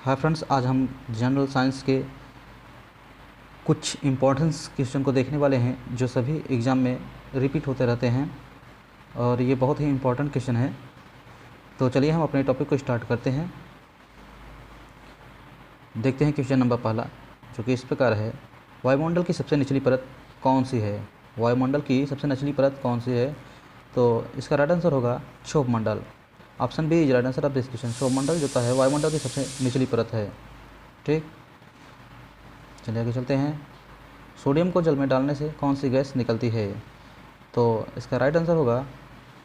Hi friends, आज हम general science के कुछ इम्पोर्टेंस क्वेश्चन को देखने वाले हैं जो सभी एग्ज़ाम में रिपीट होते रहते हैं और ये बहुत ही इम्पोर्टेंट क्वेश्चन है। तो चलिए हम अपने टॉपिक को स्टार्ट करते हैं। देखते हैं क्वेश्चन नंबर पहला, जो कि इस प्रकार है। वायुमंडल की सबसे निचली परत कौन सी है? वायुमंडल की सबसे निचली परत कौन सी है? तो इसका राइट आंसर होगा क्षोभमंडल। Option B is right answer of this question. क्षोभमंडल जो है वायुमंडल की सबसे निचली परत है। ठीक, चलिए आगे चलते हैं। सोडियम को जल में डालने से कौन सी गैस निकलती है? तो इसका राइट आंसर होगा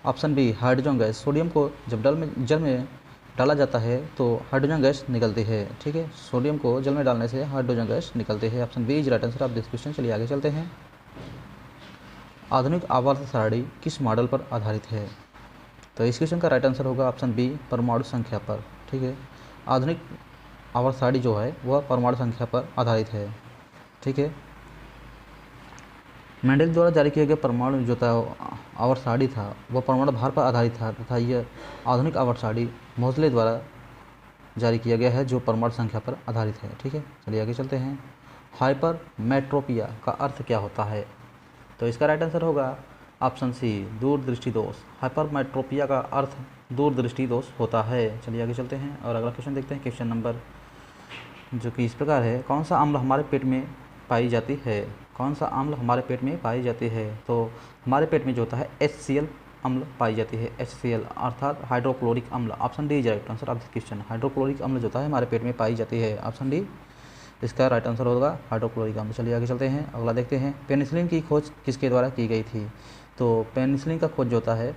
option B hydrogen gas. Sodium को जब जल में डाला जाता है तो हाइड्रोजन गैस निकलती है। ठीक है, सोडियम को जल में डालने से हाइड्रोजन गैस निकलती है। Option B is right answer of this question. चलिए आगे चलते हैं। आधुनिक आवर्त सारणी किस मॉडल पर आधारित है? तो इस क्वेश्चन का राइट आंसर होगा ऑप्शन बी परमाणु संख्या पर। ठीक है, आधुनिक आवर्त सारणी जो है वह परमाणु संख्या पर आधारित है। ठीक है, मेंडल द्वारा जारी किया गया परमाणु जो था आवर्त सारणी था वह परमाणु भार पर आधारित था तथा यह आधुनिक आवर्त सारणी मोज़ले द्वारा जारी किया गया है जो परमाणु संख्या पर आधारित है। ठीक है, चलिए आगे चलते हैं। हाइपरमेट्रोपिया का अर्थ क्या होता है? तो इसका राइट आंसर होगा ऑप्शन सी दूरदृष्टि दोष। हाइपरमेट्रोपिया का अर्थ दूरदृष्टि दोष होता है। चलिए आगे चलते हैं और अगला क्वेश्चन देखते हैं। क्वेश्चन नंबर जो कि इस प्रकार है। कौन सा अम्ल हमारे पेट में पाई जाती है? कौन सा अम्ल हमारे पेट में पाई जाती है? तो हमारे पेट में जो होता है HCl अम्ल पाई जाती है। HCl अर्थात हाइड्रोक्लोरिक अम्ल। Option d is right answer of this question. Hydrochloric अम्ल जो होता है हमारे पेट में पाई जाती है। ऑप्शन डी इसका राइट आंसर होगा हाइड्रोक्लोरिक अम्ल। चलिए आगे चलते हैं, अगला देखते हैं। पेनिसिलिन की खोज किसके द्वारा की गई थी? तो पेनिसिलिन का खोज जो होता है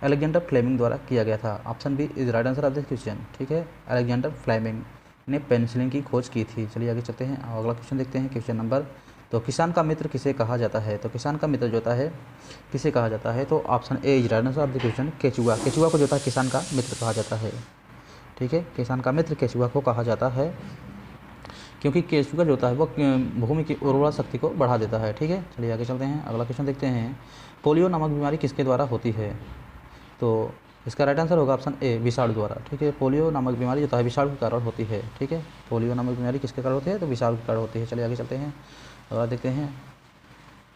अलेक्जेंडर फ्लेमिंग द्वारा किया गया था। Option B is right answer of this question. ठीक है, अलेक्जेंडर फ्लेमिंग ने पेनिसिलिन की खोज की थी। चलिए आगे चलते हैं, अगला क्वेश्चन देखते हैं। क्वेश्चन नंबर तो किसान का मित्र किसे कहा जाता है? तो किसान का मित्र जो होता है किसे कहा जाता है? तो option A is right answer of the question केचुआ। केचुआ को जो होता है किसान का मित्र कहा जाता है। ठीक है, किसान का मित्र केचुआ को कहा जाता है क्योंकि केचुआ जो होता है वो भूमि की उर्वरा शक्ति को बढ़ा देता है। ठीक है, चलिए आगे चलते हैं, अगला क्वेश्चन देखते हैं। पोलियो नामक बीमारी किसके द्वारा होती है? तो इसका राइट आंसर होगा ऑप्शन ए विषाणु द्वारा। ठीक है, पोलियो नामक बीमारी जो है विषाणु के कारण होती है। ठीक है, पोलियो नामक बीमारी किसके कारण होती है? तो विषाणु के कारण होती है। चलिए आगे चलते हैं, अगला देखते हैं।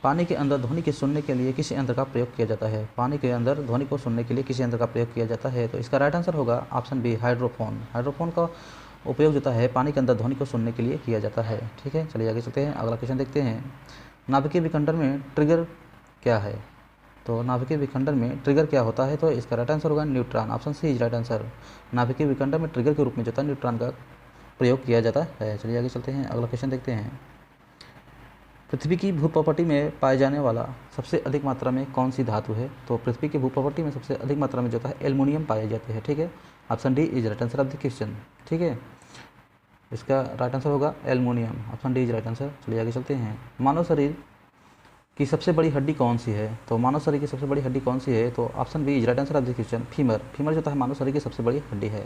पानी के अंदर ध्वनि के सुनने के लिए किस यंत्र का प्रयोग किया जाता है? पानी के अंदर ध्वनि को सुनने के लिए किस यंत्र का प्रयोग किया जाता है? तो इसका राइट आंसर होगा ऑप्शन बी हाइड्रोफोन। हाइड्रोफोन का उपयोग जो है पानी के अंदर ध्वनि को सुनने के लिए किया जाता है। ठीक है, चलिए आगे चलते हैं, अगला क्वेश्चन देखते हैं। नाभिकीय विखंडन में ट्रिगर क्या है? तो नाभिकीय विखंडन में ट्रिगर क्या होता है? तो इसका राइट आंसर होगा neutron. Option C is right answer. नाभिकीय विखंडन में ट्रिगर के रूप में जो है न्यूट्रॉन का प्रयोग किया जाता है। चलिए आगे चलते हैं, अगला क्वेश्चन देखते हैं। पृथ्वी की भूप्रॉपर्टी में पाए जाने वाला सबसे अधिक मात्रा में कौन सी धातु है? तो पृथ्वी की भूप्रॉपर्टी में सबसे अधिक मात्रा में जो है एल्युमिनियम पाए जाते हैं। ठीक है, option d is right answer of the question. ठीक है, इसका राइट आंसर होगा aluminium. Option d is right answer. चलिए आगे चलते हैं। मानव शरीर की सबसे बड़ी हड्डी कौन सी है? तो मानव शरीर की सबसे बड़ी हड्डी कौन सी है? तो option B is right answer of this question femur. Femur जो है मानव शरीर की सबसे बड़ी हड्डी है।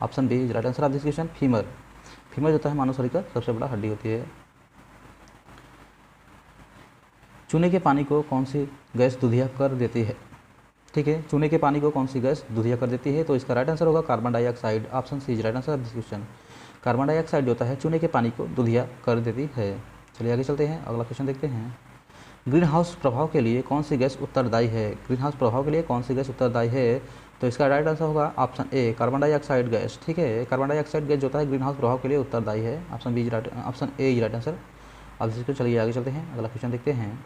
Option B is right answer of this question femur. Femur जो है मानव शरीर का सबसे बड़ा हड्डी होती है। चूने के पानी को कौन सी गैस दुधिया कर देती है? ठीक है, चूने के पानी को कौन सी गैस दुधिया कर देती है? तो इसका राइट आंसर होगा carbon dioxide. Option C is right answer of this question. Carbon dioxide जो होता है चूने के पानी को दुधिया कर देती है। चलिए आगे चलते हैं, अगला क्वेश्चन देखते हैं। ग्रीन हाउस प्रभाव के लिए कौन सी गैस उत्तरदायी है? ग्रीन हाउस प्रभाव के लिए कौन सी गैस उत्तरदायी है? तो इसका राइट आंसर होगा option A carbon dioxide gas. ठीक है, कार्बन डाइऑक्साइड गैस जो होता है ग्रीन हाउस प्रभाव के लिए उत्तरदायी है। Option B option A is right answer. अब इसको चलिए आगे चलते हैं, अगला क्वेश्चन देखते हैं।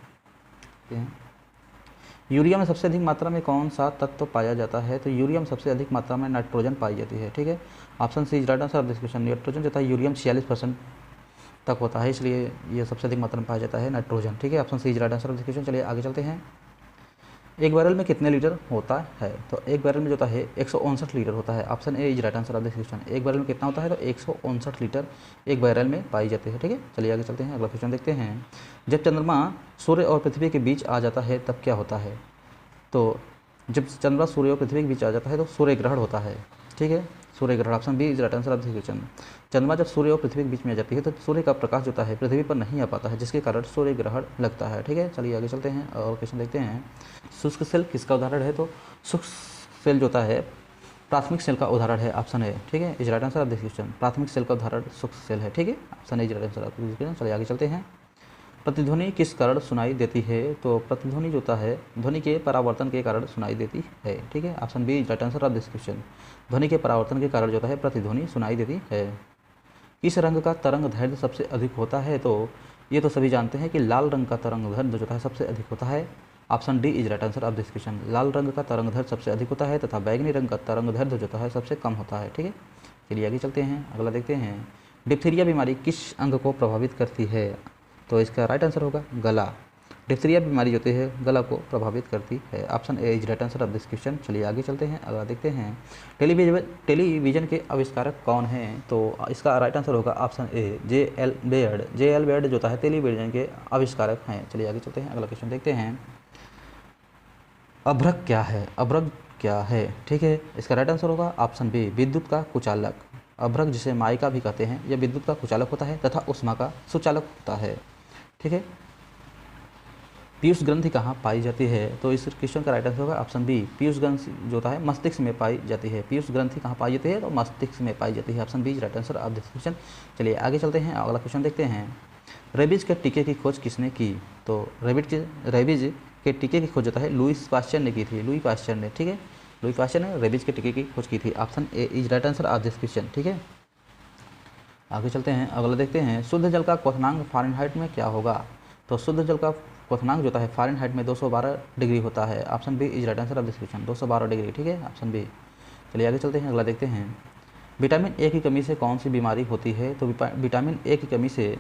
यूरिया में सबसे अधिक मात्रा में कौन सा तत्व पाया जाता है? तो यूरिया में सबसे अधिक मात्रा में नाइट्रोजन पाई जाती है। ठीक है, option C is right answer of this question. Nitrogen जो है यूरियम 46% तक होता है, इसलिए ये सबसे अधिक मात्रा में पाया जाता है नाइट्रोजन। ठीक है, option C is right answer of this question. चलिए आगे चलते हैं। एक बैरल में कितने लीटर होता है? तो एक बैरल में जो होता है 159 लीटर होता है। Option A is right answer of this question. एक बैरल में कितना होता है? तो 159 लीटर एक बैरल में पाई जाती है। ठीक है, चलिए आगे चलते हैं, अगला क्वेश्चन देखते हैं। जब चंद्रमा सूर्य और पृथ्वी के बीच आ जाता है तब क्या होता है? तो जब चंद्रमा सूर्य और पृथ्वी के बीच आ जाता है तो सूर्य ग्रहण होता है। ठीक है, सूर्य ग्रहण। Option B is right answer of this question. चंद्रमा जब सूर्य और पृथ्वी के बीच में आ जाती है तो सूर्य का प्रकाश जो होता है पृथ्वी पर नहीं आ पाता है, जिसके कारण सूर्य ग्रहण लगता है। ठीक है, चलिए आगे चलते हैं और क्वेश्चन देखते हैं। शुष्क सेल किसका उदाहरण है? तो शुष्क सेल जो होता है प्राथमिक सेल का उदाहरण है ऑप्शन ए, ठीक है, is right answer of this question. प्राथमिक सेल का उदाहरण सूक्ष्म सेल है, ठीक है, option A is right answer of this question. चलिए आगे चलते हैं। प्रतिध्वनि किस कारण सुनाई देती है? तो प्रतिध्वनि जो होता है ध्वनि के परावर्तन के कारण सुनाई देती है, ठीक है, option B is right answer of this question. ध्वनि के परावर्तन के कारण जो होता है प्रतिध्वनि सुनाई देती है। किस रंग का तरंग दैर्ध्य सबसे अधिक होता है? तो ये तो सभी जानते हैं कि लाल रंग का तरंग दैर्ध्य जो होता है सबसे अधिक होता है, option d is right answer of this question. लाल रंग का तरंग दैर्ध्य सबसे अधिक होता है तथा बैगनी रंग का तरंग दैर्ध्य जो होता है सबसे कम होता है, ठीक है। चलिए आगे चलते हैं, अगला देखते हैं। डिप्थीरिया बीमारी किस अंग को प्रभावित करती है? तो इसका राइट आंसर होगा गला। डिप्थीरिया बीमारी जो होती है गला को प्रभावित करती है, option A is right answer of this question. चलिए आगे चलते हैं, अगला देखते हैं। टेलीविजन के आविष्कारक कौन हैं? तो इसका राइट आंसर होगा ऑप्शन ए जे.एल. बेयर्ड। जे.एल. बेयर्ड जो होता है टेलीविजन के आविष्कारक हैं। चलिए आगे चलते हैं, अगला क्वेश्चन देखते हैं। अभ्रक क्या है? अभ्रक क्या है, ठीक है, इसका राइट आंसर होगा ऑप्शन बी विद्युत का कुचालक। अभ्रक जिसे माइका भी कहते हैं यह विद्युत का कुचालक होता है तथा उष्मा का सुचालक होता है, ठीक है। पीयूष ग्रंथि कहाँ पाई जाती है? तो इस क्वेश्चन का राइट आंसर होगा ऑप्शन बी पीयूष ग्रंथि जो होता है मस्तिष्क में पाई जाती है। पीयूष ग्रंथि कहाँ पाई जाती है? तो मस्तिष्क में पाई जाती है, option B is right answer of this question. चलिए आगे चलते हैं, अगला क्वेश्चन देखते हैं। रेबीज के टीके की खोज किसने की? तो रेबीज के टीके की खोज होता है लुईस पास्चर ने की थी। लुई पास्चर ने, ठीक है, लुई पास्चर ने रेबीज के टीके की खोज की थी, option A is right answer of this question, ठीक है। आगे चलते हैं, अगला देखते हैं। शुद्ध जल का क्वथनांक फ़ारेनहाइट में क्या होगा? तो शुद्ध जल का क्वथनांक जो होता है फ़ारेनहाइट में 212 डिग्री होता है, option B is right answer of this question. 212 degree, ठीक है, ऑप्शन बी। चलिए आगे चलते हैं, अगला देखते हैं। विटामिन ए की कमी से कौन सी बीमारी होती है? तो विटामिन ए की कमी से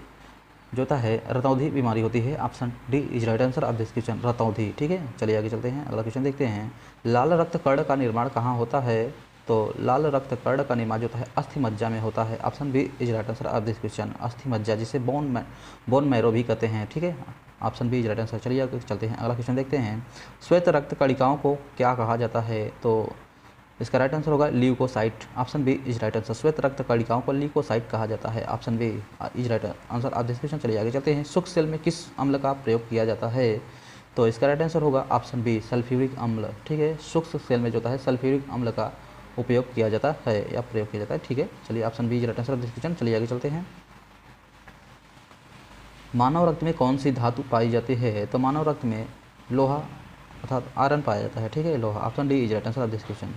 जो होता है रतौंधी बीमारी होती है, option d is right answer of this question, रतौंधी, ठीक है। चलिए आगे चलते हैं, अगला क्वेश्चन देखते हैं। लाल रक्त कण का निर्माण कहाँ होता है? तो लाल रक्त कण का निर्माण जो होता है अस्थि मज्जा में होता है, option B is right answer of this question. अस्थि मज्जा जिसे बोन मैरो भी कहते हैं, ठीक है, option B is right answer. चलिए आगे चलते हैं, अगला क्वेश्चन देखते हैं। श्वेत रक्त कणिकाओं को क्या कहा जाता है? तो इसका राइट आंसर होगा leucocyte, option B is right answer. श्वेत रक्त कणिकाओं को ल्यूकोसाइट कहा जाता है, option B is right answer of this question. चलिए आगे चलते हैं। शुष्क सेल में किस अम्ल का प्रयोग किया जाता है? तो इसका राइट आंसर होगा ऑप्शन बी सल्फ्यूरिक अम्ल, ठीक है। शुष्क सेल में जो होता है सल्फ्यूरिक अम्ल का उपयोग किया जाता है या प्रयोग किया जाता है, ठीक है। चलिए option B is right answer of this question. चलिए आगे चलते हैं। मानव रक्त में कौन सी धातु पाई जाती है? तो मानव रक्त में लोहा अर्थात आयरन पाया जाता है, ठीक है, लोहा, option d is right answer of this question.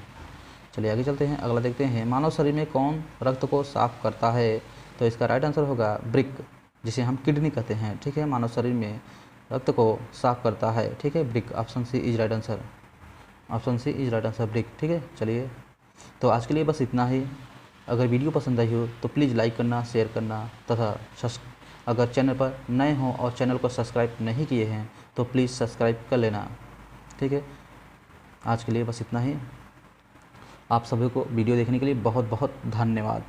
चलिए आगे चलते हैं, अगला देखते हैं। मानव शरीर में कौन रक्त को साफ करता है? तो इसका राइट आंसर होगा ब्रिक, जिसे हम किडनी कहते हैं, ठीक है। मानव शरीर में रक्त को साफ करता है, ठीक है, BRIC, option C is right answer, option C is right answer BRIC, ठीक है। चलिए तो आज के लिए बस इतना ही। अगर वीडियो पसंद आई हो तो प्लीज़ लाइक करना, शेयर करना तथा अगर चैनल पर नए हों और चैनल को सब्सक्राइब नहीं किए हैं तो प्लीज़ सब्सक्राइब कर लेना, ठीक है। आज के लिए बस इतना ही। आप सभी को वीडियो देखने के लिए बहुत बहुत धन्यवाद।